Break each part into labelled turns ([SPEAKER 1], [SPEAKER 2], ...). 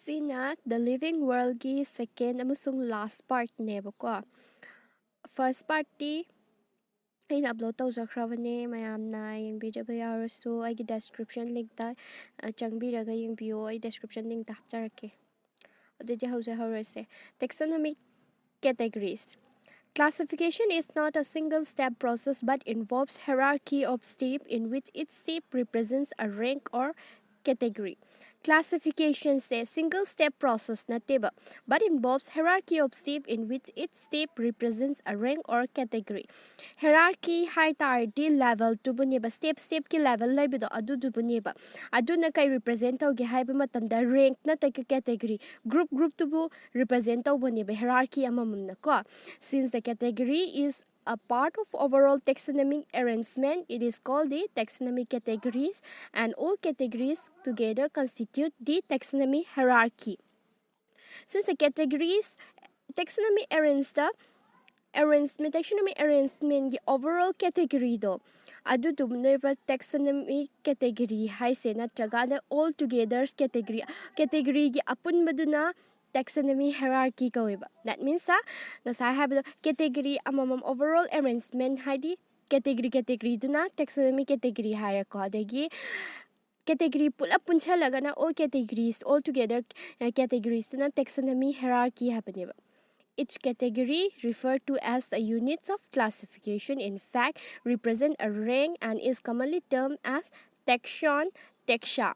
[SPEAKER 1] Sina The Living World gi second amusung last part nebako. First part di aina upload tawjakrabane mayamna yengbidaba yarasu aigi description link da changbiraga yengbiyo ai description link da hapjarake. Adidi hause taxonomic categories. Classification is not a single-step process but involves hierarchy of steps in which each step represents a rank or category. Classification से single-step process nateba but involves hierarchy of steps in which each step represents a rank or category. Hierarchy hai tardi level tubuneba step ki level laibido adu tubuneba aduna kai represent tawge haiba matamda rank na ta category group tubu represent tawboneba hierarchy amamna ko. Since the category is a part of overall taxonomic arrangement, it is called the taxonomic categories, and all categories together constitute the taxonomy hierarchy. Since the categories taxonomy arrangement the overall category do adu tumneba taxonomy category haise natraga the all together category gi apun maduna taxonomy hierarchy kaweba. That means ngasai habdo category amamam overall arrangement haidi category duna taxonomy category hire ko adagi category pula punchalagana all categories all together categories tuna taxonomy hierarchy habaneba. Each category referred to as a unit of classification in fact represent a rank and is commonly termed as taxon taxa.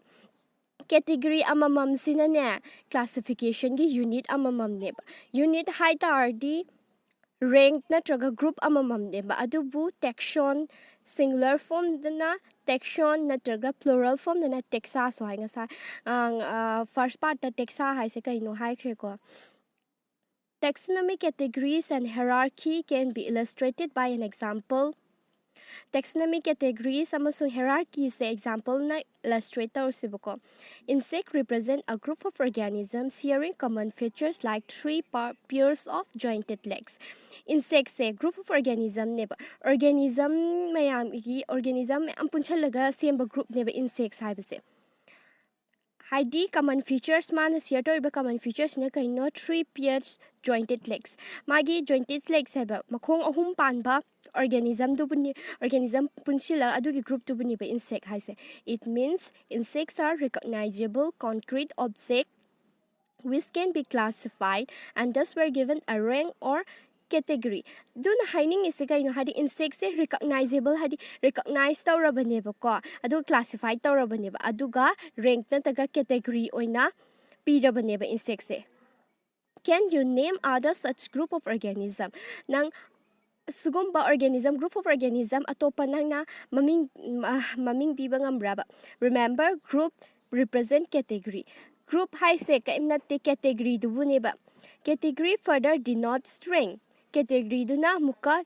[SPEAKER 1] Category amamam sinane classification gi unit amamam neba unit hai tardi rank natraga group amamam neba adubu taxon singular form dana taxon natraga plural form dana taxa so hai ngasa first part ta taxa hai se kaino hai khreko. Taxonomic categories and hierarchy can be illustrated by an example. Taxonomic categories amasung hierarchy se example na illustrate tawsibako. Insect represent a group of organisms sharing common features like three pairs of jointed legs. Insect se group of organism neba organism mayam punchalaga semba group neba insects haibase. Haidi common features mana share to common features na kaino three pairs jointed legs. Magi jointed legs haiba makhong ahum panba organism punchila adugi group tubuni ba insect haise. It means insects are recognizable concrete objects which can be classified and thus were given a rank or category. Dun hiding is kaino hadi insects recognizable hadi recognize tawrabaneba ko adu classified tawrabaneba aduga rank na taga category oina pirabaneba insects. Can you name other such group of organism? Nang sugumba organism group of organism atopa nang na maming biba ngambraba. Remember group represent category. Group hai se ka imnatte category dubuneba. Category further denotes rank. Category duna muka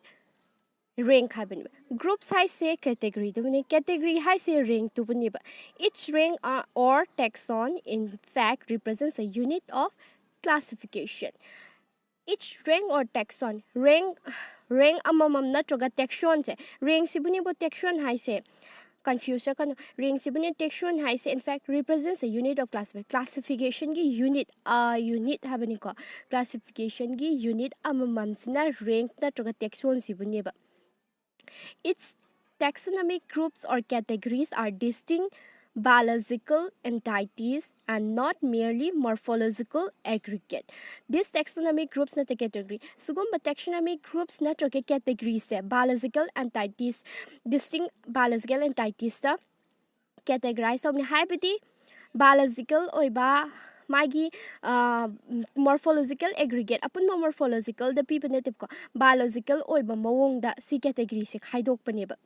[SPEAKER 1] rank habaneba. Groups hai se category dubune category hai se rank dubuneba. Each rank or taxon in fact represents a unit of classification. Each rank or taxon rank amamam natroga taxon se rank sibunibo taxon hai se confusion kan rank sibuni taxon hai se in fact represents a unit of classification gi unit habani ko classification gi unit amamam sina rank natroga taxon sibuniba. Its taxonomic groups or categories are distinct biological entities and not merely morphological aggregate. These taxonomic groups na category. Sugumba taxonomic groups na categories se biological entities distinct biological entities sa categorize of ni haibidi biological oiba magi morphological aggregate apun morphological the people native ko biological oiba mawong da si category se khaidok paneba.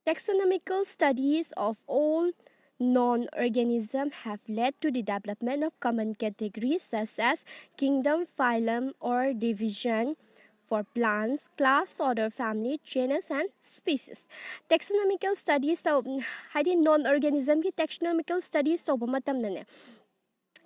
[SPEAKER 1] Taxonomical studies of all non-organisms have led to the development of common categories such as kingdom, phylum, or division for plants, class, order, family, genus, and species. Taxonomical studies haidi non-organism ki taxonomical studies soba matam nane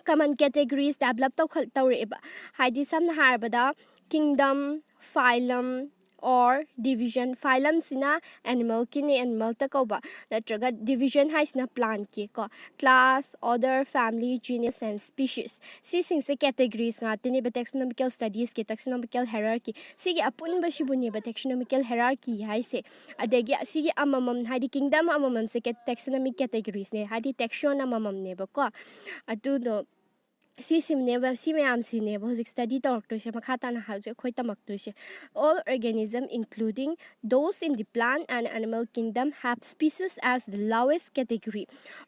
[SPEAKER 1] common categories develop tawreba haidi samna harbada kingdom, phylum, or division phylum sina animal ki ne animal ta ko ba natraga division hai sina plant ki ko class order family genus and species si sing se categories nga tini ba taxonomical studies ke taxonomical hierarchy si gi apun ba shibuni ba taxonomical hierarchy hai se adegi si gi amamam hadi kingdom amamam se taxonomic categories ne hadi taxon amamam ne ba ko atu no si simneba si mayam sineba hojik study talk to she makhata na halje khoi tamak to she all organism including those in the plant and animal kingdom have species as the lowest category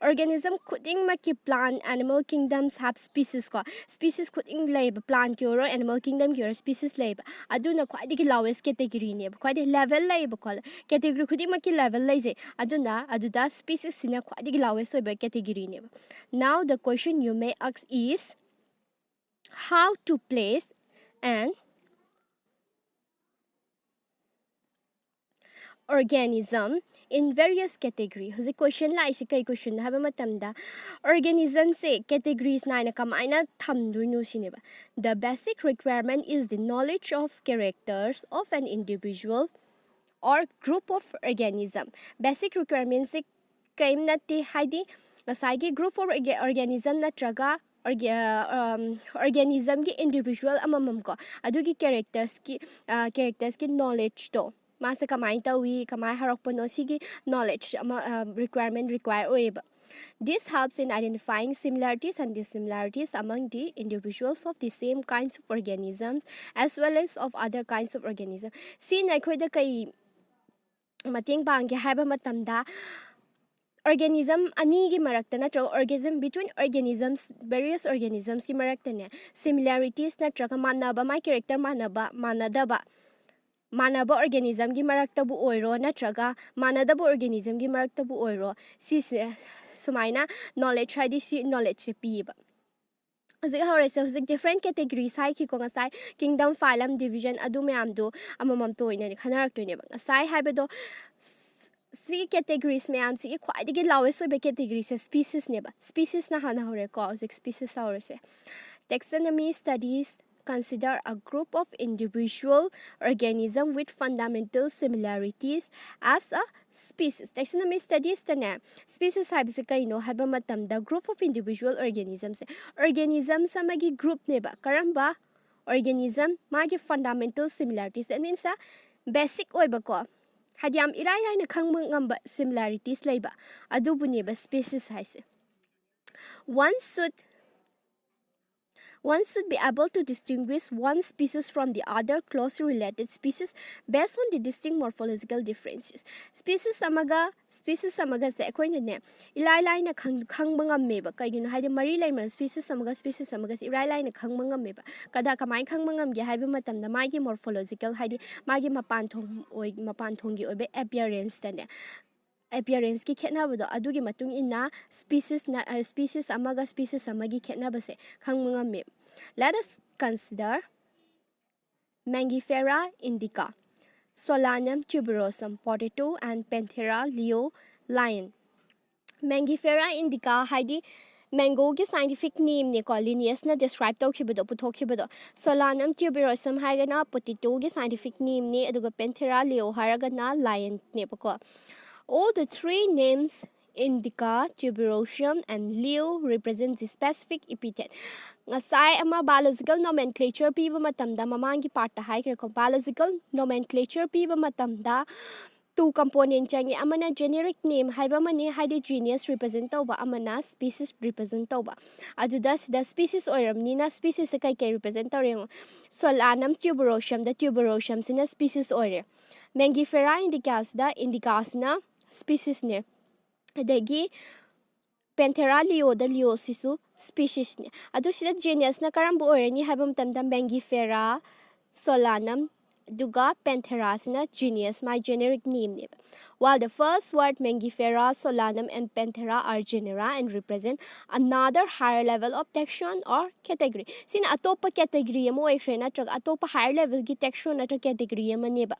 [SPEAKER 1] organism khuding ma ki plant animal kingdoms have species ko species khuding leba plant ki or animal kingdom ki or species leba aduna khwai di lowest category ne khwai di level leba ko category khuding ma ki level leje aduda species sina khwai di lowest oiba category ne now the question you may ask is how to place an organism in various category hozi question la isi kai question haba matamda organism se categories naina kamaina thamdunu sineba the basic requirement is the knowledge of characters of an individual or group of organism basic requirements se kaim nati haidi asagi group of organism natraga organism ki individual amamam ko adugi characters ki knowledge to masa kamai tawi kamai harakpano sigi knowledge requirement require oeba this helps in identifying similarities and dissimilarities among the individuals of the same kinds of organisms as well as of other kinds of organisms si na khoi da kai mating bang ge haba matamda organism ani gi marakta natraga organism between organisms various organisms ki marakta ne similarities natraga manaba my character manadaba organism gi marakta bu oiro natraga manadaba organism gi marakta bu oiro si sumaina knowledge hadi si knowledge se piba Hojik horese hojik different categories hai ki ko ngasai kingdom phylum division adu mayam do amamam to ine khanarak to ne ba ngasai haibedo si categories mayam si khwai digi lowest oiba categories species ne ba species na hana hore ko hojik species horese taxonomy studies consider a group of individual organism with fundamental similarities as a species taxonomy studies tane species haibse kaino haiba matam the group of individual organisms samagi group ne ba karamba organism magi fundamental similarities that means basic oiba ko hadiam irai na khangba ngamba similarities leiba adubune ba species haise one should be able to distinguish one species from the other closely related species based on the distinct morphological differences. Species samaga se akoina ne ilai na khangba ngamme ba kaigino haide mari laima species samaga se ilai na khangba ngamme ba kada kamai khangba ngam ge haiba matamda magi morphological haide magi mapan thong gi obe appearance tane appearance ki khetna do adugi matung inna species amaga species amagi khetna base khangmanga me let us consider Mangifera indica Solanum tuberosum potato and Panthera leo lion Mangifera indica haidi mango ki scientific name ne ko lineage na describe to khibedo puthok khibedo Solanum tuberosum haigana potato ki scientific name ne aduga Panthera leo haraga na lion ne ko all the three names indica, tuberosum, and leo represent the specific epithet. Ngasai ama biological nomenclature piba matamda mamangi part ta hai ko biological nomenclature piba matamda two component changi amana generic name haiba mane haide genus represent tauba amana species represent tauba aduda sida species oiramni na species kai represent tawreng Solanum tuberosum the tuberosum sina species oire Mangifera indicas na species ne adagi Panthera leo the leo sisu species ne adu sida genus na karambu orani habam tamda Mangifera Solanum duga Panthera sina genus my generic name ne while the first word Mangifera, Solanum, and Panthera are genera and represent another higher level of taxon or category. Sina atopa category mo ekre natrag atopa higher level gi taxon natrag category maneba.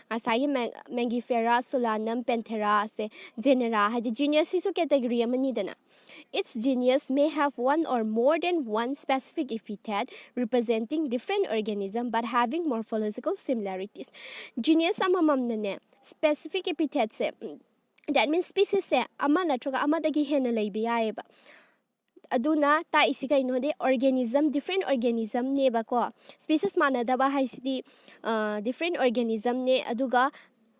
[SPEAKER 1] Asai Mangifera, Solanum, Panthera se genera hadi genus isu category manidana. Its genus may have one or more than one specific epithet representing different organisms but having morphological similarities. Genus amamam nane specific epithet se that means species se ama natraga ama dagi hena leibi yaeba. Aduna ta isi kaino de organism different organism neba ko species manadaba haisidi different organism ne aduga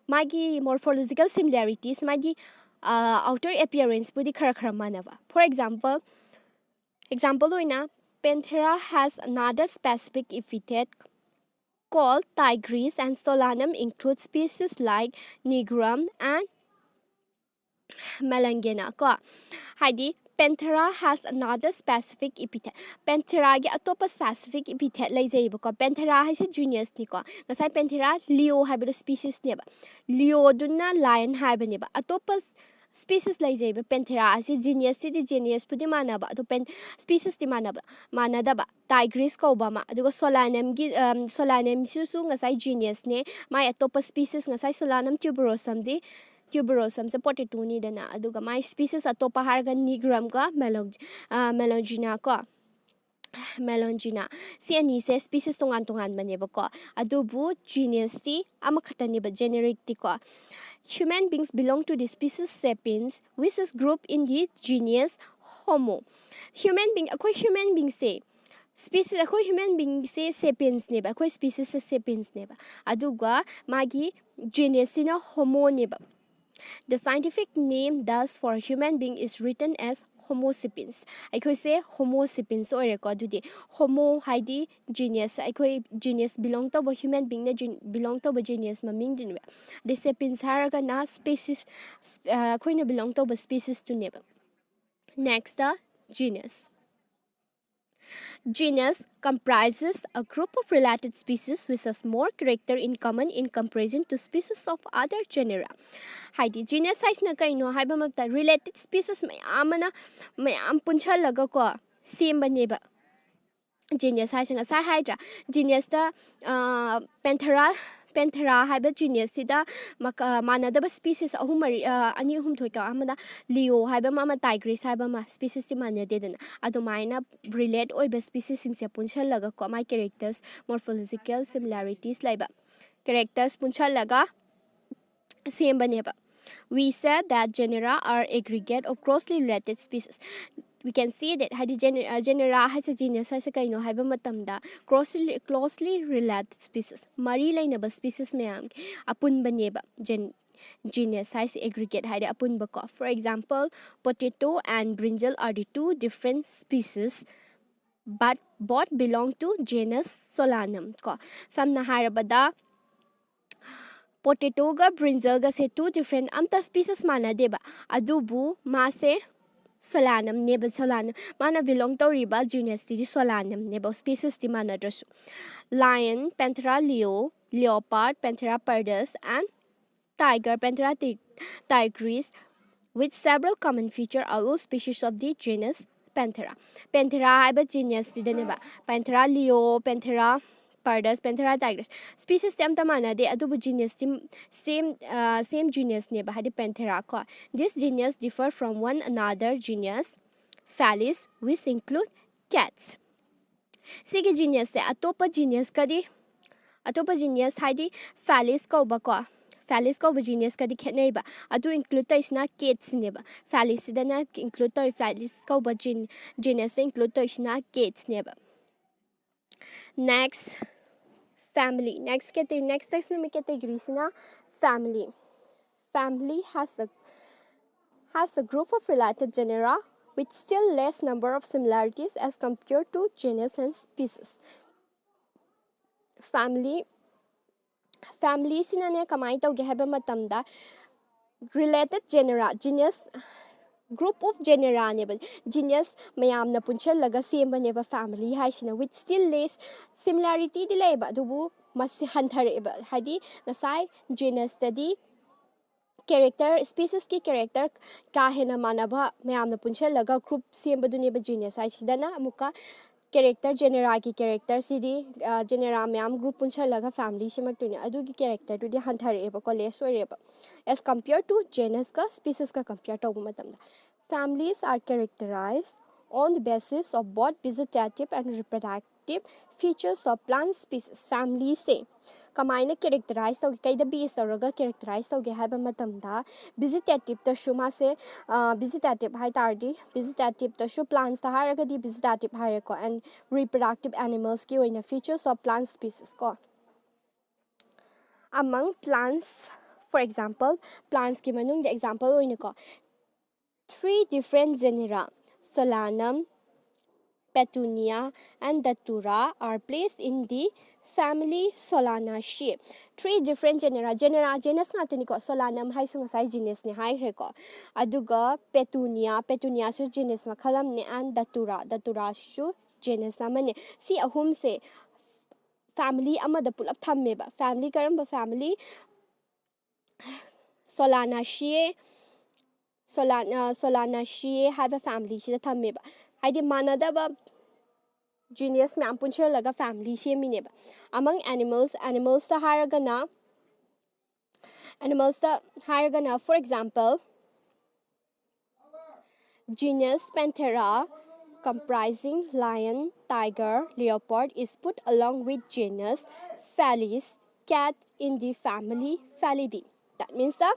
[SPEAKER 1] magi morphological similarities magi outer appearance budi khara manaba. For example oina Panthera has another specific epithet called Tigris, and Solanum includes species like Nigrum and Melangena ko haidi Panthera has another specific epithet. Panthera gi atopa specific epithet leijaiba ko Panthera haise genus ni ko ngasai Panthera leo haiba species neba leo dunna lion haiba neba atopa species leijaiba Panthera asi genus si genus pudi manaba ado species ti manadaba Tigris ko bama adugo Solanum gi Solanum su ngasai genus ne mai atopa species ngasai Solanum tuberosum di tuberosum sa potato ni dana aduga mai species atopa harga Nigrum ka Melongena ko Melongena si ani se species tungan maneba ko adubu genus ti amakhatani ba generic ti ko. Human beings belong to the species Sapiens, which is grouped in the genus Homo. Human being say species ako human being say Sapiens neba ako species sa Sapiens neba aduga magi genus sina Homo neba. The scientific name thus for human being is written as Homo sapiens. I say Homo sapiens or record today. Homo haidi genus. I genus belong to a human being belong to a genus maming dinwe. The sapiens haraga na species belong to a species to neighbor. Next genus. Genus comprises a group of related species which has more character in common in comparison to species of other genera. Haidi genus size na kaino haiba mata related species mayam punchalaga ko semba neba. Genus size nga sa hydra genus da Panthera haiba genus sida manadaba species ani ahum thoika amada Leo haiba mama Tigris haiba ma species ti manade dana adumaina relate oiba species sing se punchalaga ko my characters morphological similarities laiba characters punchalaga semba neba. We said that genera are aggregate of closely related species. We can see that genera has a genus has a kaino haiba matamda closely related species. Mari lainaba species mayam apun baneba genus size aggregate haida apun bako. For example, potato and brinjal are the two different species but both belong to genus Solanum ko. Samna harabada potato ga brinjal ga se two different amta species mana deba adubu ma se Solanum neba Solanum mana belong to riba genus ti Solanum neba species ti mana drasu lion Panthera leo leopard Panthera pardus and tiger Panthera tigris with several common features are all species of the genus Panthera. Panthera haiba genus ti neba Panthera leo Panthera pardus Panthera tigris species ti amta mana de adubu genus ti same genus neba hadi Panthera ko. This genus differ from one another genus Felis which include cats. Sige genus se atopa genus hadi Felis ko ba ko. Felis ko genus kadi kheneba adu include to isna cats neba Felis dana include to Felis ko ba genus include to isna cats neba. Next family. Next taxonomic category is family. Family has a group of related genera with still less number of similarities as compared to genus and species. Family sinane kamai tauge haiba matamda related genus group of genera neba genus mayam na punchal laga semba neba family haisina with still less similarity di leba dubu mas hanthar eba hadi nasai genus study character species ki character ka hena manaba mayamna punchalaga group sembaduneba genus haisidana amuka character genera ki character sidi genera mayam group punchalaga family semaktuine adugi character tu di hanthare ko less oireba as compared to genus ka species ka compare tawba matamda families are characterized on the basis of both vegetative and reproductive features of plant species family say kamaina characterize tawge kaida base tawraga characterize tawge haiba matamda vegetative ta shuma se vegetative hai tardi vegetative ta shu plants ta haraga di vegetative hare ko and reproductive animals ki oina features of plant species ko among plants for example plants ki manung the example oina ko three different genera solanum Petunia and Datura are placed in the family Solanaceae. Three different genus ngata ni ko Solanum hai su ngasai genus ni hai he ko. Aduga Petunia su genus makhalam ni and Datura su genus namane. Si ahum se family amada pulap thammeba. Family karamba family Solanaceae have a family sida thammeba. Haidi manadaba genus me ampunchalaga family semineba among animals ta haragana for example genus Panthera comprising lion tiger leopard is put along with genus Felis cat in the family Felidae. That means the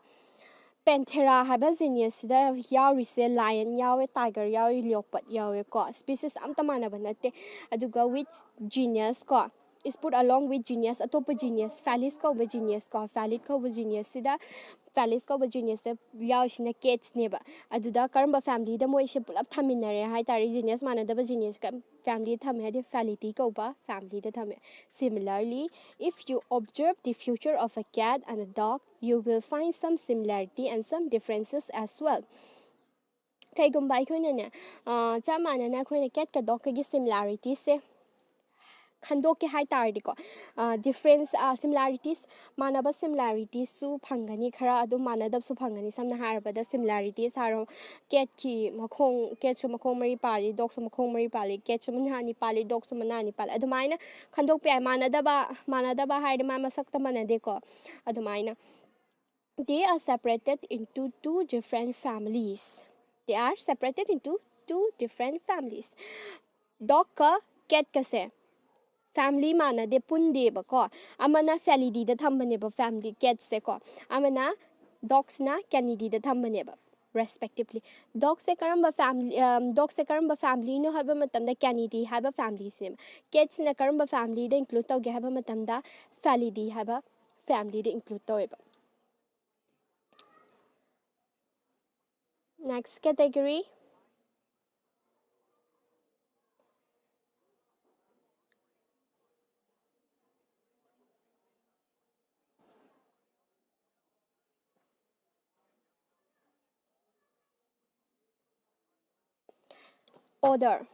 [SPEAKER 1] Panthera haba genus da yauri lion yawe tiger yawe leopard yawe ko species amta manaba natte aduga with genus ko is put along with genus atopa genus Felis ko ba genus ko Felid ko ba genus sida Felis ko ba genus da yawshina cats neba aduda karamba family da moi se pulap thaminare hai tari genus manada ba genus ka family thame hadi Felidae ko ba family da thame. Similarly, if you observe the future of a cat and a dog, you will find some similarity and some differences as well. Kaigumba aikoina ne chamana na akoina cat ka dog ka similarities se khandoke hai tardi ko difference similarities manaba similarities su phangani khara adu manadab su phangani samna harabada similarities haro cat su makhong mari pali dog su makhong mari pali cat su manani pali dog su manani pali adu maina khandok pe manadaba haide ma masak ta manade ko adu maina they are separated into two different families. Dog ka cat ka se family mana de punde ba ko amana Felidae da thambane ba family cats se ko amana dogs na Canidae da thambane ba respectively. Dog se karamba family no haba matam da Canidae haba family se cats na karamba family da include tawge haba matam da Felidae haba family da include taweba. Next category order.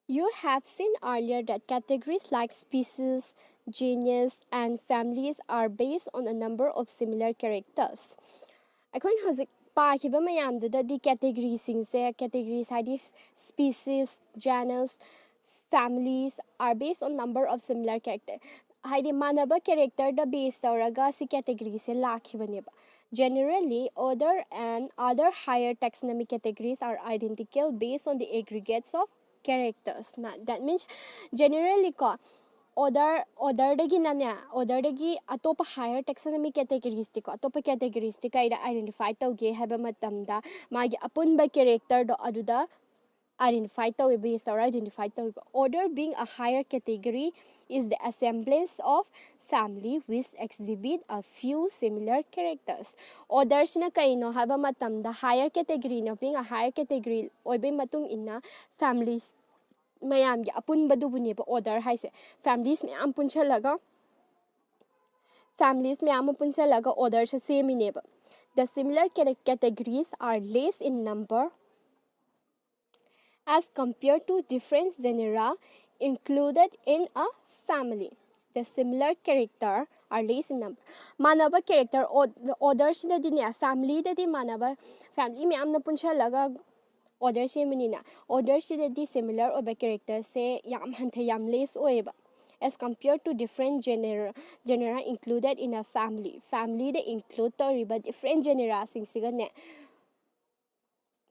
[SPEAKER 1] You have seen earlier that categories like species, genus, and families are based on a number of similar characters. Akoin hozik pakiba mayamduda di categories hadi species, genus, families are based on number of similar characters. Hadi manaba character da base tawraga si categories lakhibaneba. Generally, order and other higher taxonomic categories are identical based on the aggregates of characters. That means generally ko order dagi atopa higher taxonomic categories ko atopa categories kaida identify tawge haba matamda magi apunba character do aduda identify tawge based or identify tawge. Order being a higher category is the assemblance of family which exhibit a few similar characters. Orders na kaino haba matamda higher category no being a higher category oibe matung inna families mayam gi apun badu bune ba order haise families mayam punchalaga order sa same ne ba. The similar categories are less in number as compared to different genera included in a family. the similar character are least in number. Manaba character order sida din ya family da di manaba family me amna punsha laga order se menina order sida di similar oba character se yam hantha yam less oeba as compared to different genera included in a family. Family they include the different genera sing siga ne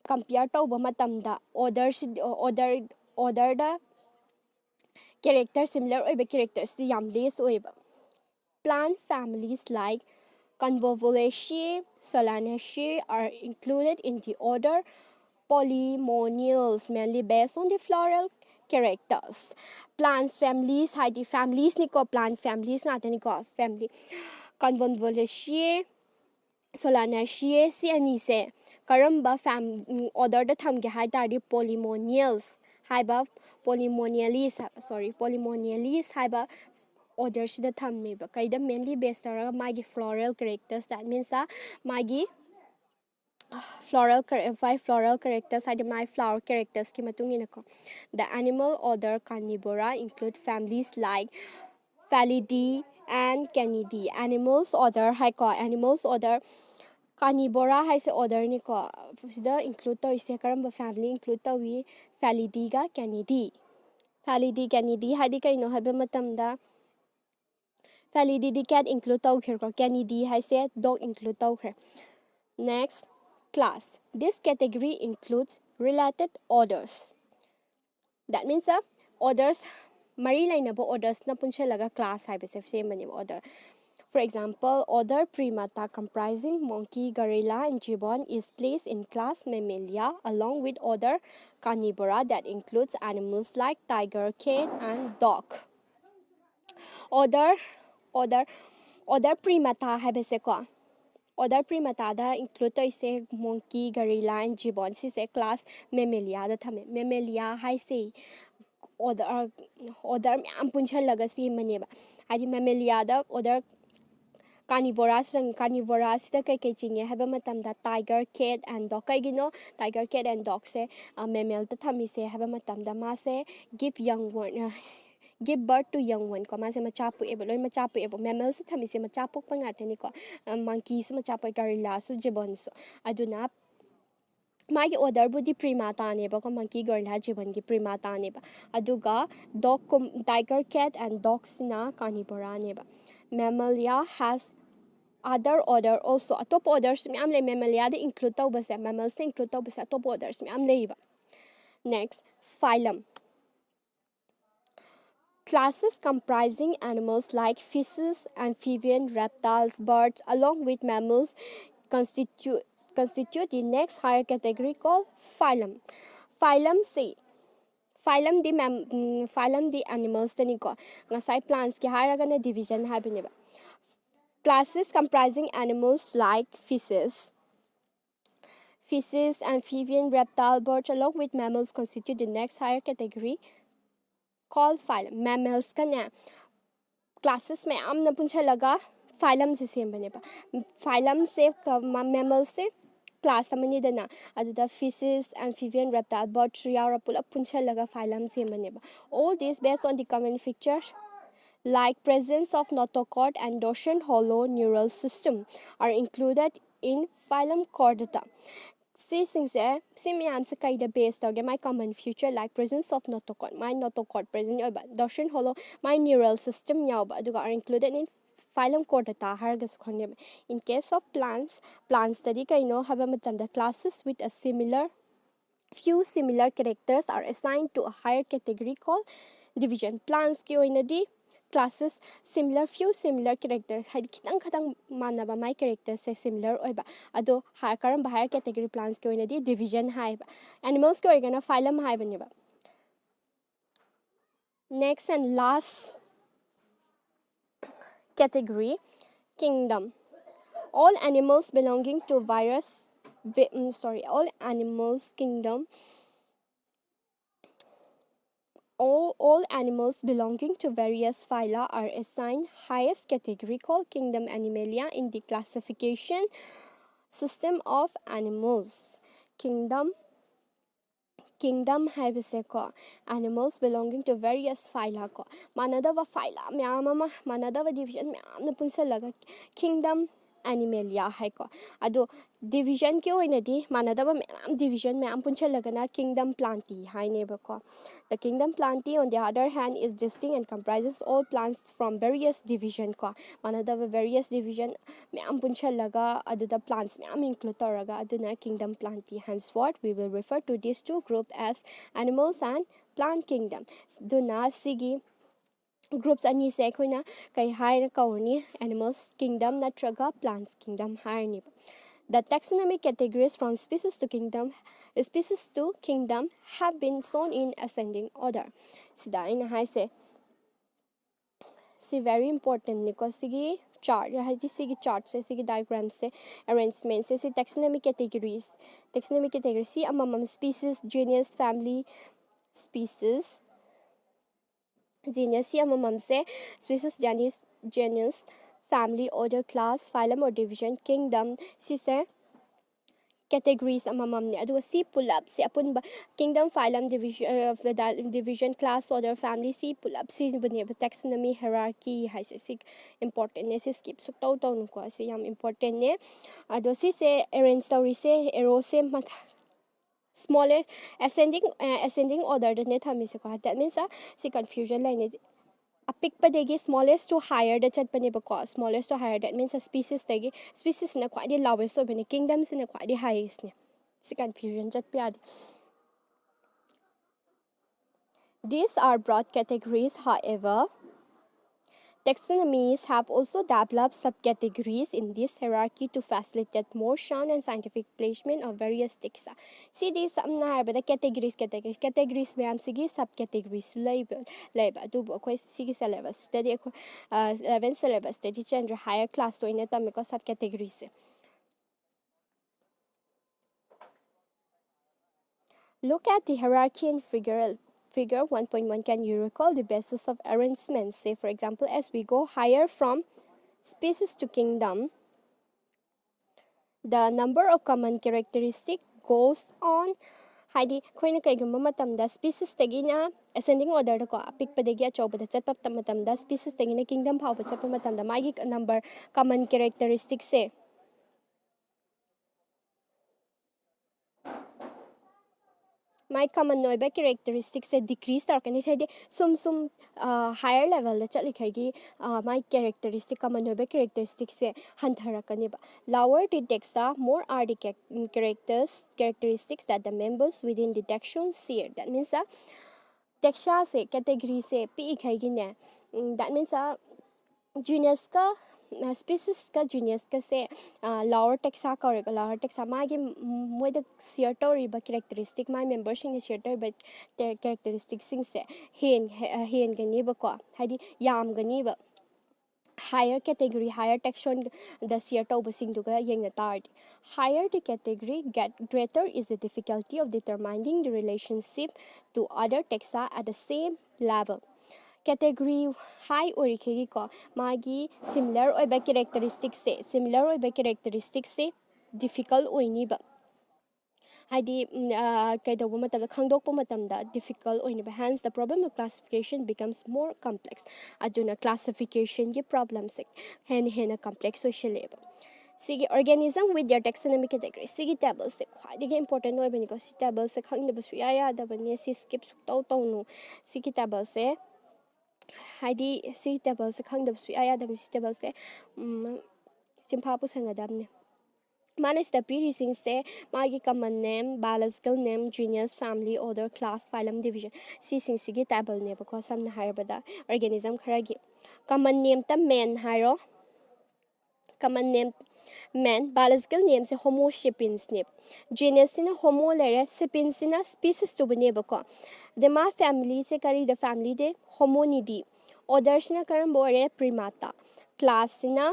[SPEAKER 1] compare to ba matamda order da character similar oiba characters the yam less oiba. Plant families like Convolvulaceae, Solanaceae are included in the order Polynomials, mainly based on the floral characters. Plants families, the families niko plant families natin niko family. Convolvulaceae, Solanaceae, si ani se karamba order da thamge hai tadi Polynomials haiba Polymonialis haiba order sida thammeba kaida mainly based on magi floral characters, that means magi floral characters hide my flower characters ki matung ina ko. The animal order Carnivora include families like Felidae and Canidae. Animals order Carnivora hai se order ni ko sida include to ise karamba family include to wi Felidae ga Canidae. Felidae Canidae hadi kaino habe matamda Felidae di cat include to khir ko Canidae hai se dog include to khir. Next, class. This category includes related orders. That means orders mari lainabo orders na punsha laga class hai bese same mani order. For example, order Primata comprising monkey, gorilla and gibbon is placed in class Mammalia along with order Carnivora that includes animals like tiger, cat and dog. Order Primata hai bese ko order Primata da include to ise monkey, gorilla and gibbon si se class Mammalia da thame. Mammalia hai se order myam punsha laga si maneba. Hadi Mammalia da order Carnivora sida kai chinge haba matamda tiger, cat and dog kaigino tiger, cat and dog se mammal ta thami se haba matamda ma se give birth to young one ko mase machapu ebo loi machapu ebo mammals thami se machapu pangatani ko monkey su machapu gorilla su gibbon su aduna magi order budi primata ne ba ko monkey gorilla gibbon gi primata ne ba aduga dog tiger, cat and dog sina carnivora ne ba. Mammalia has other order also atop orders mi am le Mammalia de include tau basa mammals include tau basa top orders mi am le ba. Next, phylum. Classes comprising animals like fishes, amphibians, reptiles, birds, along with mammals constitute the next higher category called phylum. Phylum the animals tani ko ngasai plants ki haraga na division habine ba. Classes comprising animals like fishes, amphibian, reptile, birds, along with mammals constitute the next higher category called phylum. Mammals ka classes में आम नपुंसक लगा phylum से same बने बा phylum से mammals से class समझने देना अजुदा fishes, amphibian, reptile, birds यार पुला पुंसक लगा phylum से बने बा. All these based on the common features like presence of notochord and dorsal hollow neural system are included in phylum Chordata. See me am kind of based on my common feature like presence of notochord. My notochord present dorsal hollow my neural system are included in phylum Chordata. In case of plants study have the classes with a few similar characters are assigned to a higher category called division. Plants classes few similar characters had kitang manaba my characters say similar oiba ado karam higher category plants ko inadi division hai ba animals ko igana phylum hai baniba. Next and last category, kingdom. All animals belonging to all animals belonging to various phyla are assigned highest category called kingdom Animalia in the classification system of animals. Kingdom Kingdom haibase ko animals belonging to various phyla ko manadava phyla myam ama manadava division myam na punsalaga kingdom animalia hai ko ado division ke oinadi manadava myam division myam punsalagana kingdom plantae hai ne ba ko the kingdom plantae on the other hand is distinct and comprises all plants from various division ko manadava various division myam punchalaga aduda plants myam include toraga aduna kingdom plantae. Henceforth we will refer to these two groups as animals and plant kingdom. Duna sigi groups ani se akhona kai haina kauni animals kingdom natraga plants kingdom haini. The taxonomic categories from species to kingdom have been shown in ascending order. Sida ina hai se see very important because sigi chart hai sigi chart se sigi diagram se arrangement se taxonomic categories see among species genus family species genus see among se species genus family order class phylum or division kingdom si se categories amamam ne adu si pull up se apun ba kingdom phylum division class order family si pull up si bune taxonomy hierarchy hai se important ne se skip so tau nu ko se yam important ne adu si se arrange story se arrow se smallest ascending order ne thami se ko that means si confusion line apikpadegi smallest to higher the chatpane ba smallest to higher that means a species na quite the lowest so bene kingdoms na quite the highest ne si confusion chatpiad. These are broad categories. However, taxonomies have also developed subcategories in this hierarchy to facilitate more sound and scientific placement of various taxa. See these the categories ma'am sigi subcategories label do koi sigi syllabus study 11 syllabus study change higher class to in tam ko subcategories. Look at the hierarchy in figure 1.1. Can you recall the basis of arrangement? Say for example, as we go higher from species to kingdom, the number of common characteristics goes on. Haidi khoina kaigumba matamda species tagina ascending order ko apikpadagi achobada chatpa matamda species tagina kingdom phawba chatpa matamda magi number common characteristics se my common noiba characteristics se decrease tarkani saidi sum higher level da chatli khagi my characteristic common noiba characteristics se hantarakani ba lower the taxa more are the characteristics that the members within the taxon share. That means taxa se category se pi khagi ne that means genus ka species ka genus ka se lower taxa ka lower taxa magi moida share tori ba characteristic my members sing share tori ba characteristics sing se hen gani ba ko haidi yam gani ba higher category higher taxon the share to basing duga yeng na tard higher the category greater is the difficulty of determining the relationship to other taxa at the same level. Category high orikegi ko magi similar oiba characteristics se difficult oini ba haidi kaidoba matamda khangdokpa matamda difficult oini ba hence the problem of classification becomes more complex aduna classification gi problems hen complex oisheleba. Sigi organism with their taxonomic category sigi tables se khwadi important oibani ko si tables se khangdeba su ya da bani si skip su tau nu sigi tables se haidi si table se khangdab su aya da si table se chimpha pu sangadam ne manis the reading se magi common name biological name genus family order class phylum division si sing sigi table ne because sam na harabada organism kharagi common name ta man haro common name man biological name se homo sapiens ne genus sina homo lere sapiens sina species to bane ba ko the ma family se kari the family de hominidae order sina karam bore primata class sina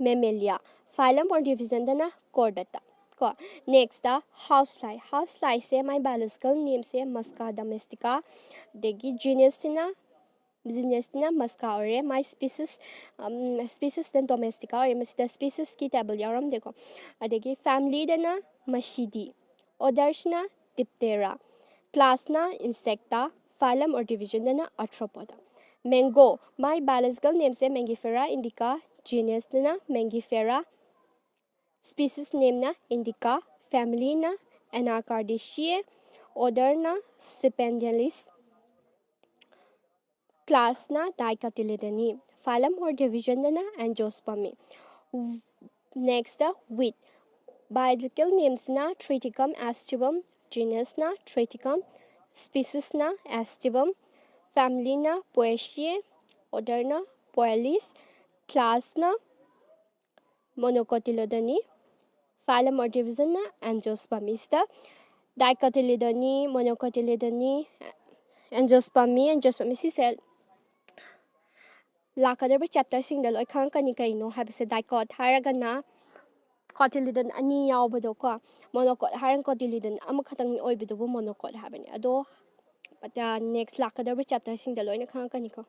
[SPEAKER 1] mammalia phylum or division dana chordata ko next housefly se my biological name se musca domestica degi genus sina musca ore my species then domestica ore the species ki table yaram deko adegi family dana mashidi order sina Diptera. Class na Insecta. Phylum or division na Arthropoda. Mango. My biological name se Mangifera indica. Genus na Mangifera. Species name na Indica. Family na Anacardiaceae. Order na Stipendialis. Class na Dicotyledone. Phylum or division na Angiospermae. Next, wheat. Biological names na Triticum aestivum. Genus na Triticum. Species na Aestivum. Family na Poaceae. Order na Poalis. Class na Monocotyledone. Phylum or division na Angiospermae. Dicotyledone, Monocotyledone, Angiospermae sise lakadaba chapter sing da loi khang kani kai no habise dicot haragana cotyledon ani yawbado ko monocot haran cotyledon amakhatang oibido bu monocot habani ado next lakadaba chapter sing da loi na khang kani ko.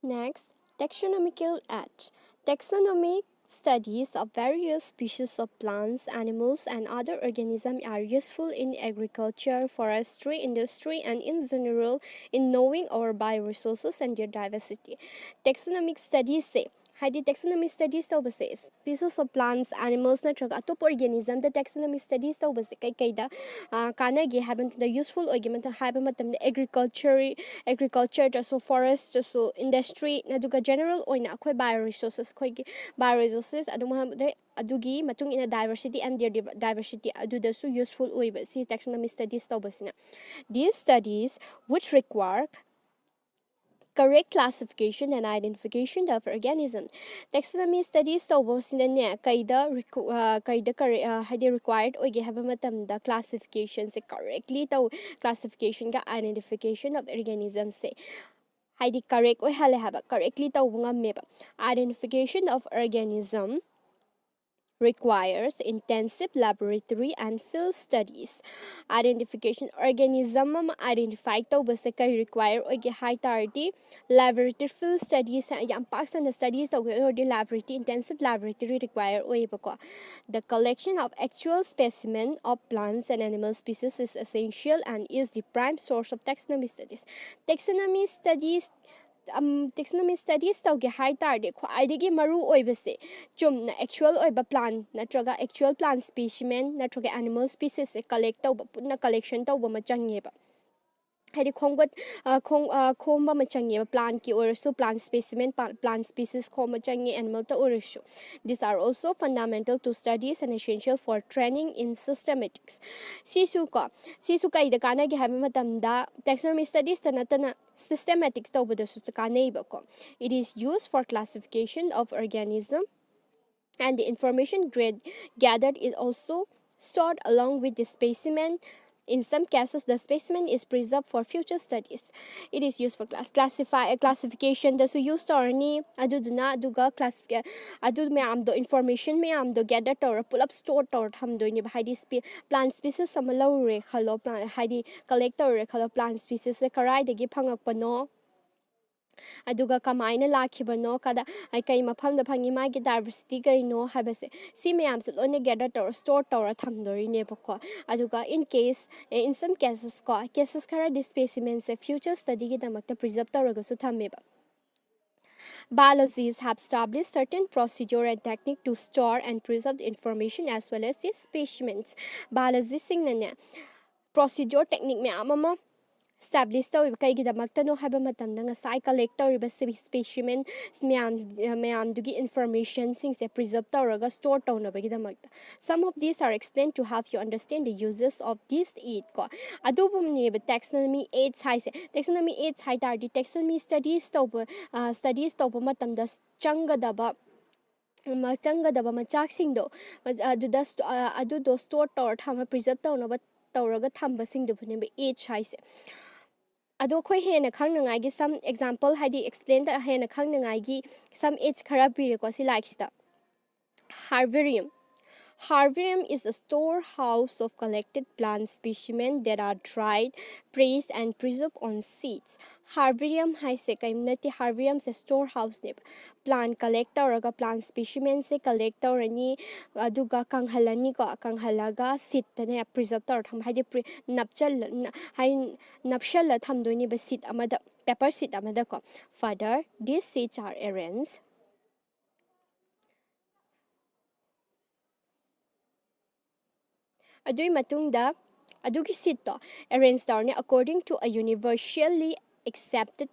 [SPEAKER 1] Next, taxonomical at taxonomic studies of various species of plants, animals, and other organisms are useful in agriculture, forestry, industry, and in general in knowing our bioresources and their diversity. Taxonomic studies say Hadi taxonomic studies tawbase species of plants, animals natraga atop organism the taxonomic studies tawbase kai kaida kana ge haben the useful argument haben matam agriculture so forest so industry naduga general oina akhoi bioresources khoi gi bioresources adugi matung ina diversity and their diversity aduda su useful oiba si taxonomic studies tawbasina. These studies which require correct classification and identification of organism. Taxonomy studies tawbosina kaida required oige haba matamda classification se correctly taw classification ga identification of organisms se haidi correct oi hale haba correctly tawbunga meba. Identification of organism requires intensive laboratory and field studies. Identification organism identify tawbase kai require oige high tardy laboratory field studies yam paksana studies or the laboratory intensive laboratory require oibako. The collection of actual specimen of plants and animal species is essential and is the prime source of taxonomy studies. Taxonomy studies tawge high tarde khwaidagi maru oibase chumna actual oiba plant natraga actual plant specimen natraga animal species collect tawba punna collection tawba ma changeba hadi khongbat khomba ma changeba plant ki or so plant specimen plant species khoma changi animal ta or so these are also fundamental to studies and essential for training in systematics. Sisu ka ida kana gi habi matamda taxonomy studies tanatana systematics tawbada su kaneiba ko. It is used for classification of organism and the information gathered is also stored along with the specimen. In some cases, the specimen is preserved for future studies. It is used for classification. The use torni aduduna aduga classify adu mayamdo information mayamdo gather tor pull up store tor thamdoi ni plant species samalo re khalo plant haidi collector re khalo plant species karai degi phangakpano aduga kamaina lakhibano kada ai kai mafamda phangi magi diversity kaino habase si mayam se lone gather tor store tor thamdori ne bako aduga in some cases kara this specimens a future study ki damakta preserve tor su thameba. Biologists have established certain procedure and technique to store and preserve the information as well as the specimens. Biologists sing na procedure technique me amama establish tawib kaigi damakta no haba matamda ngasai collect tawriba specimen mayam dugi information singse preserve tawraga store tawnabagi damakta. Some of these are explained to help you understand the uses of these eight ko adubum ne taxonomy 8 haise taxonomy 8 hai tardi taxonomy studies tawba matamda changadaba machaksingdo adudo store tawr thama preserve tawnaba tawraga thamba singdo phune 8 haise ado khoi hena khangngai gi some example hadi explain da hena khangngai gi some age khara pire ko si like sta herbarium Herbarium is a storehouse of collected plant specimens that are dried, pressed, and preserved on seeds. Herbarium haise kaimnati herbarium se storehouse ne plant collect tawraga plant specimen se collect tawrani aduga kanghalani ko kanghalaga seed tane preserve tawr tham haidi napchal hai napshal thamdoni ba seed amada pepper seed amada ko. Further, these seeds are arranged adui matungda adugi seed to arrange tawrni according to a universally accepted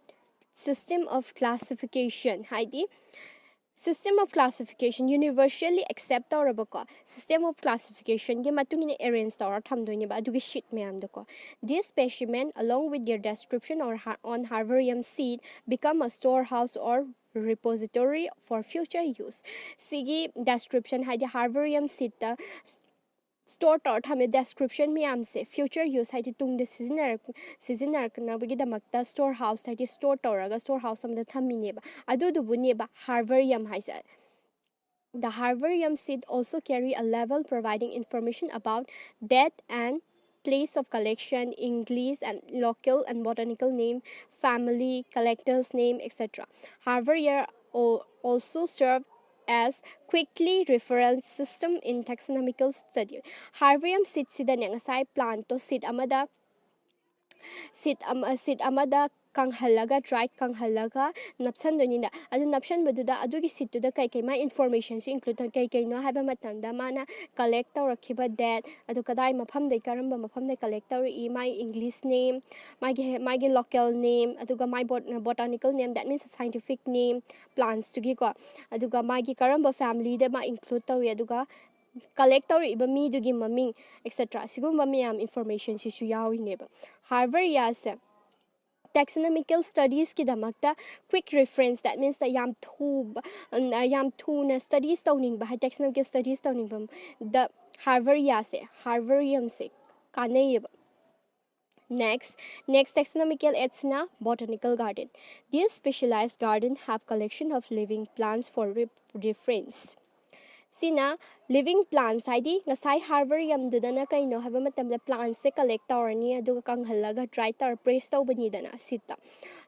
[SPEAKER 1] system of classification haidi system of classification universally accept tawrabako system of classification ge matungina arrange tawra thamdoini ba adugi sheet mayam dako this specimen along with their description or on herbarium seed become a storehouse or repository for future use sigi description haidi herbarium seed ta store tawr thame description mayam se future use haidi tungde seasoner kanabagi damakta storehouse haidi store tawraga storehouse amda thamine ba adu du bune ba herbarium haisa. The herbarium seed also carry a label providing information about date and place of collection, English and local and botanical name, family, collector's name, etc. Herbarium also serve as quickly reference system in taxonomical study. Herbarium seed sida ngasai plant to seed amada kanghalaga dried kanghalaga napsan donina adu napsan baduda adugi sit to da kai kai my information so include kai kai no haba matanda mana collect tawrakiba that adu kadai mafam dai karamba mafam dai collect tawri my english name my local name aduga my botanical name that means a scientific name plants to gi ko aduga my karamba family da ma include tawi aduga collect tawri mi dugi maming etc sigumba miyam information si su yawi neba harvard yase taxonomical studies ki damakta quick reference that means the yam thu na studies tawning ba taxonomical studies tawning bam the harvard yase harvarium se kanayeba. Next taxonomical etsna botanical garden. These specialized gardens have collection of living plants for reference. Sina living plants haidi ngasai herbarium dudana kaino haba matamda plants se collect tawrani aduga kanghalaga dry tawr press tawbani dana sita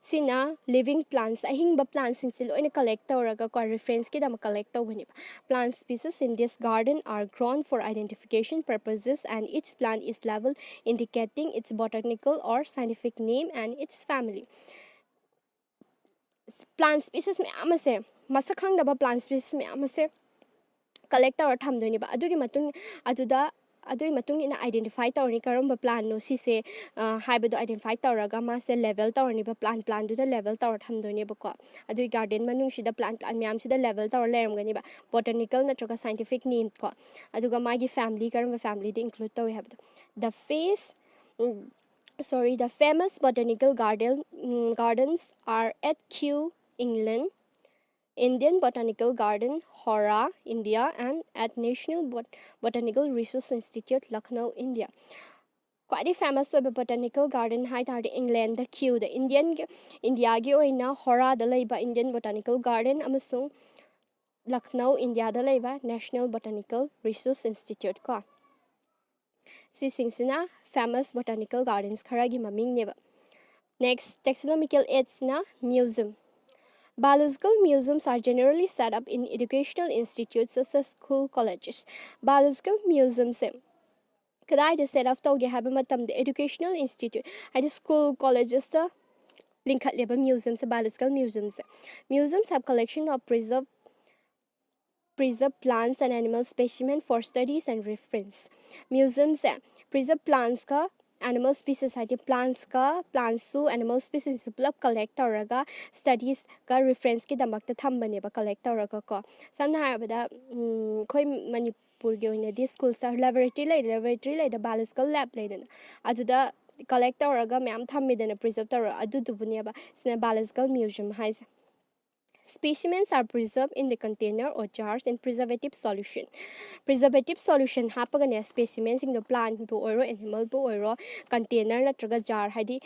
[SPEAKER 1] sina living plants ahingba plants sing sil oina collect tawraga ko reference ki dam collect tawbani plant species in this garden are grown for identification purposes and each plant is labeled indicating its botanical or scientific name and its family. Plant species me amase masakhang daba plant species me amase collect tawra thamdoni ba adugi matung aduda adui matung ina identify tawni karamba plan no si se haibado identify tawraga ma se level tawni ba plan du da level tawra thamdoni ba ko adui garden manung sida plant myam sida level tawra leram gani ba botanical natroga scientific name ko aduga magi family karamba family de include tawi habdo the face the famous botanical gardens are at Kew, England, Indian Botanical Garden, Hora, India, and at National Botanical Research Institute, Lucknow, India. Quite famous botanical garden hai tar England the Kew the India gi oina Hora da leiba Indian Botanical Garden amasung Lucknow, India da leiba National Botanical Research Institute ko. Si singsina famous botanical gardens kharagi maming neba. Next taxonomical aids na museum. Biological museums are generally set up in educational institutes such as school colleges. Biological museums kadai set up tawge haba matam the educational institute hadi school colleges ta linkhat leba museums biological museums have collection of preserved plants and animal specimen for studies and reference. Museums preserved plants ka animal species hai plants su animal species su pulap collect tawraga studies ka reference ki damakta thambane ba collect tawraga ko samna habada khoi manipur ge oina di school star laboratory lai da biological lab lai dana aduda collect tawraga myam thammidana preserve tawra adu dubune ba sina biological museum haise. Specimens are preserved in the container or jars in preservative solution. Preservative solution hapagane specimens in the plant bu oiro animal bu oiro container natraga jar hadi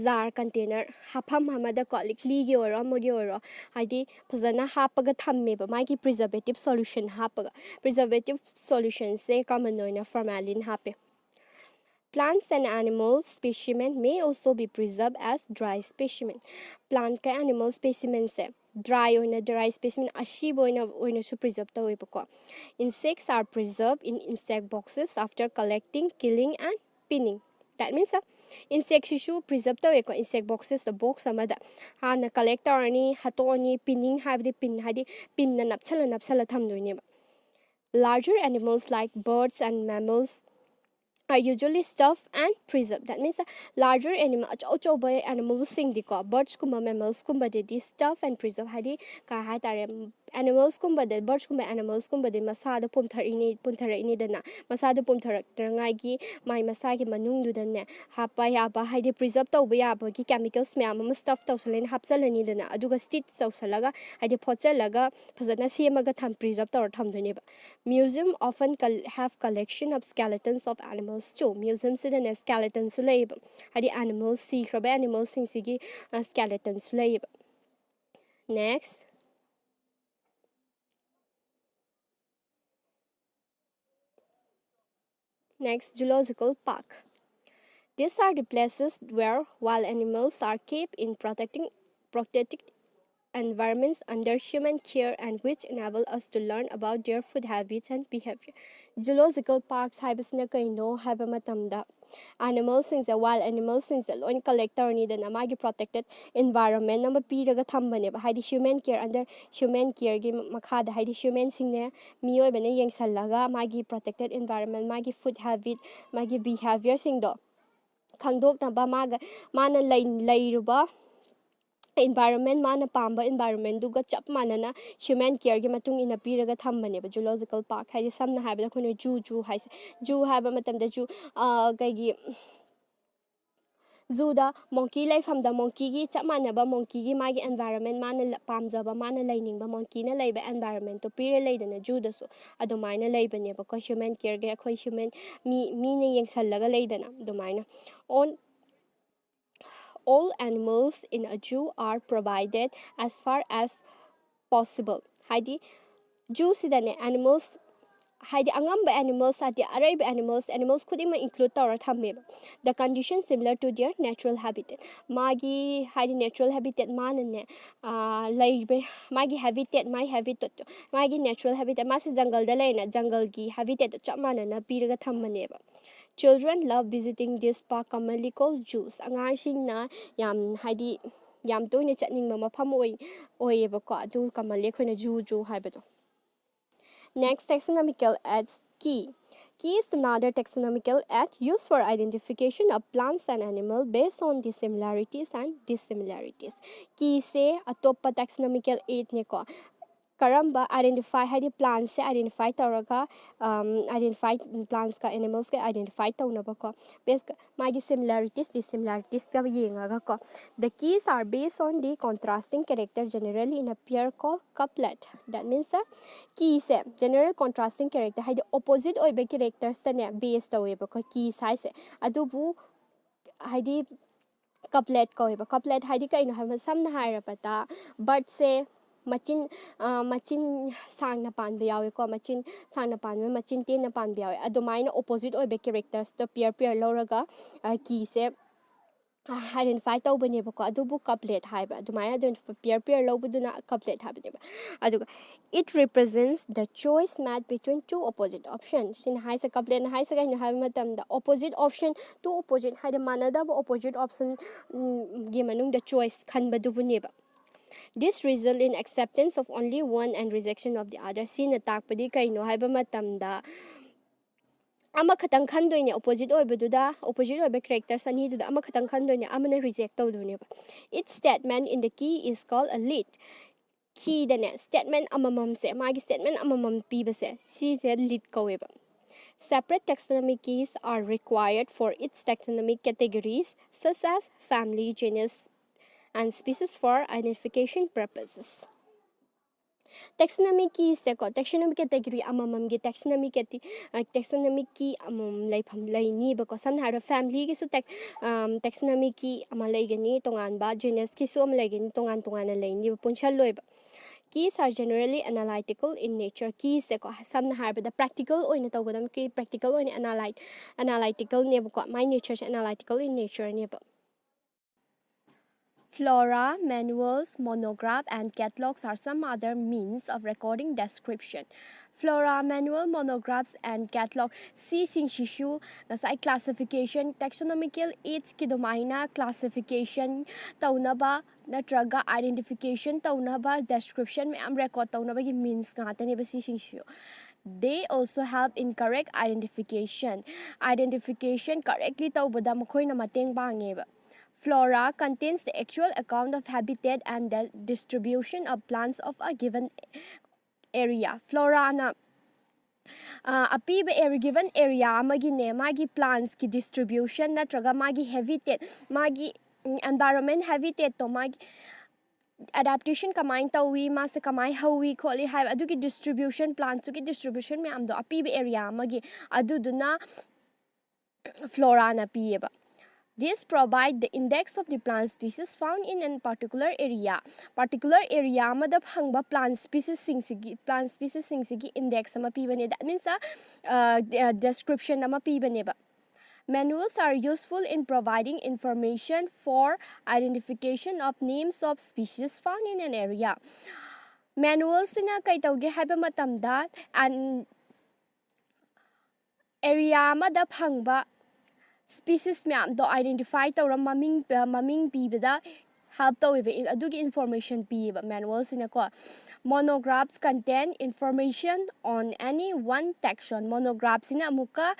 [SPEAKER 1] jar container हाफम हमदा को लिक्लीगी ओरो अमगी ओरो हाइदि फजना हापगा थम्मेबा मागी preservative solution हापगा प्रिजर्वेटिव सॉल्यूशन से कॉमन ओइना फॉर्मेलिन हापे Plants and animal specimen may also be preserved as dry specimen. Plant ka animal specimen se dry oina dry specimen ashib oina su preserve tawebako. Insects are preserved in insect boxes after collecting, killing and pinning. That means insect issue preserve taweko insect boxes the box amada hana collector ani hatoni pinning have the pin na napsala thamdoine. Larger animals like birds and mammals are usually stuffed and preserved. That means larger animal animals sing the birds kumba mammals kumba de stuff and preserve hadi ka ha tare animals kumba de birds kumba animals kumba de masada punthara ini dana masada punthara ngai gi mai masa gi manung du dane hapa ya ba hadi preserve tawba ya ba gi chemicals me am stuff tawsalen hapsalani dana aduga stitch tawsalaga hadi photchalaga phajana semaga tham preserve tawr tham done ba museum often have collection of skeletons of animals too museum sidane skeletons sulaiba hadi animals see khroba animals sing sigi skeletons sulaiba next zoological park. These are the places where wild animals are kept in protected environments under human care and which enable us to learn about their food habits and behavior. Zoological parks haibasina kaino haiba matamda animals things wild animals things loin collector ni dana magi protected environment number piraga thambane ba haidi human care under human care gi makha da haidi human singne miyoi bane yengsallaga magi protected environment magi food habit magi behavior singdo khangdok na ba maga mana lairuba environment mana pamba environment duga chap manana human care gi matung ina piraga thambane ba zoological park haidi samna haibada khono zoo haise zoo haiba matamda zoo kaigi zoo da monkey life hamda monkey gi chap manaba monkey gi magi environment mana pamjaba mana lainingba monkey na laiba environment to pire laidana zoo da so adumaina laibane ba ko human care gi akhoi human mi ne yengsallaga laidana adumaina on all animals in a zoo are provided as far as possible. Haidi zoo sidane animals haidi angamba animals ati araiba animals khudima include tawra thammeba the condition similar to their natural habitat magi haidi natural habitat manane laibe magi habitat my habitat magi natural habitat mas jungle da leina jungle gi habitat chap manana piraga thammaneba. Children love visiting this park commonly called zoos. Angaisingna yam haidi yam toine chatningma mafam oyebako adu commonly khoina zoo haibado. Next taxonomical adds key. Key is another taxonomical add used for identification of plants and animals based on the similarities and dissimilarities. Key se atopa taxonomical aid ne ko karamba identify haidi plants se identify tawraga identify plants ka animals ka identify tawnaba ko based magi similarities dissimilarities ka yengaga ko the keys are based on the contrasting character generally in a pair called couplet. That means key se general contrasting character haidi opposite oibe characters tane based taweba ko key size adubu haidi couplet koiba couplet haidi kaino ha samna hairapata but se machin sang na pan biyawe ko machin sang na pan machin tin na pan biyawe adumaina opposite oibe characters to pair loraga key se identify tawbane ba ko adubu couplet haiba adumaina don pair lobuduna couplet habane ba aduga it represents the choice made between two opposite options sin haisa couplet na haisa gaina ha matam the opposite option two opposite haida manada opposite option gi manung the choice khan badubune ba. This result in acceptance of only one and rejection of the other. Sina takpadi kaino haiba matamda ama khatang khandoine opposite oibeduda opposite oibe characters ani duda ama khatang khandoine amana reject tawdune ba. Its statement in the key is called a lead. Key dane statement amamam se magi statement amamam piba se si se lead kaweba. Separate taxonomic keys are required for its taxonomic categories such as family, genus, and species for identification purposes. taxonomy key se ko taxonomy category amamam gi taxonomy taxonomy key leifam leini ba ko samna har family gi su taxonomy key ama leigani tongan ba genus ki su am leigani tongan leini punchal loi ba keys are generally analytical in nature keys se ko samna har ba practical oina tawgadam ki practical oina analytical ne ba ko my nature analytical in nature ne ba Flora, manuals, monograph, and catalogs are some other means of recording description. Flora, manual, monographs, and catalog. Si sing shishu, nasai classification, taxonomical aids kidomaina classification, taunaba, natraga identification, taunaba, description, me am record taunaba ki means ngata ba si sing shishu. They also help in correct identification. Identification correctly taubada makoy na mateng bangeba. Flora contains the actual account of habitat and the distribution of plants of a given area. Flora na a given area amagine magi plants ki distribution natraga magi habitat magi environment habitat to magi adaptation kamai tawi ma se kamai hawi kholi hai adugi distribution plants ki distribution me amdo apiba area magi aduduna flora na pieba. This provides the index of the plant species found in a particular area. Particular area amada phangba plant species singsigi index ama pibane. That means a description ama pibane ba. Manuals are useful in providing information for identification of names of species found in an area. Manuals na kay tawge haba matamda and area amada phangba species myam do identify tawra maming pibada help tawiba adugi information piba manuals in ko monographs contain information on any one taxon monographs in amuka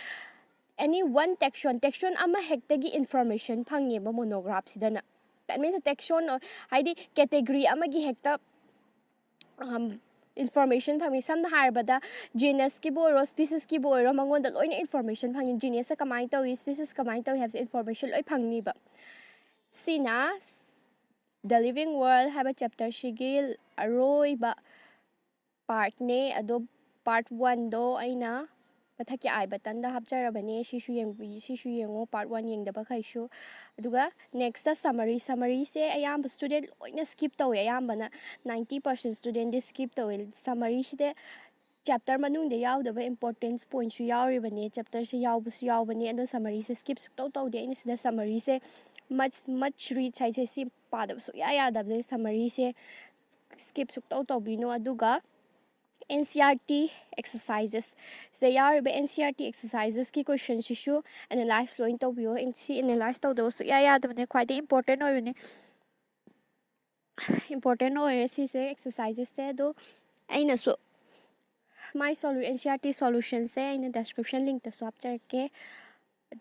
[SPEAKER 1] any one taxon ama hektagi information phangi ba monographs idana that means a taxon or haidi category amagi hekta information phangi samna harbada genus ki boiro species ki boiro mangonda loina information phangi genus ka kamai tawi species kamai tawi have information loi phangni ba sina the living world have a chapter shigil aroi ba part ne ado part 1 do aina pathaki ai button da hapjarabane shishu yengo part 1 yengdaba khaishu aduga next summary se ayam student loina skip tawi ayambana 90% student skip tawi summary side chapter manung de yaudaba importance points su yauribane chapter se yaubusu yaubane ando summary se skip su taw de ini sida summary se much read sai se si padab su ya dabde summary se skip su taw bino aduga NCRT exercises. They are the NCRT exercises ki question shishu analyze lo into view NC analyze to do so yeah the quite important or important or se exercises se do aina so my NCRT solution se in the description link to subject ke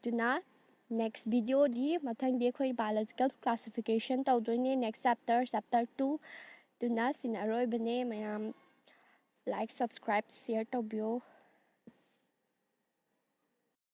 [SPEAKER 1] do not next video di mathang de khoi biological classification to do next chapter 2 do not sin aroi bane mayam like subscribe share to view